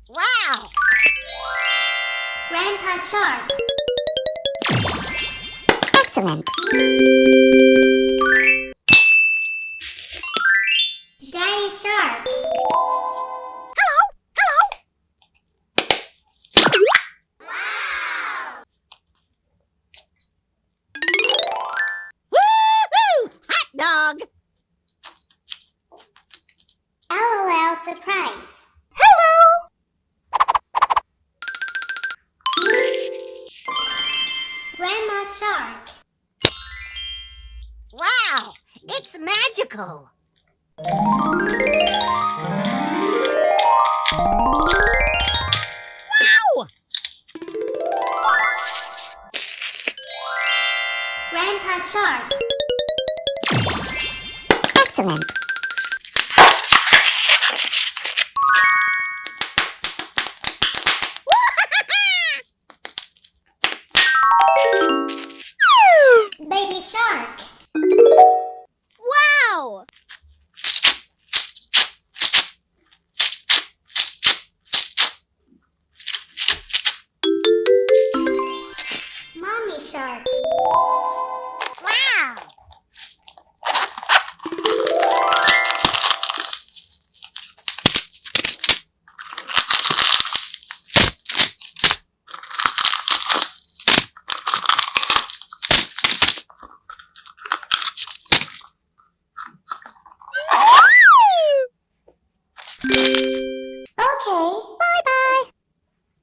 Wow! Grandpa Shark. Excellent! Daddy Shark. Hello! Hello! Wow! Woohoo! Hot dog! LOL surprise. Hello! Grandma Shark. Wow! It's magical!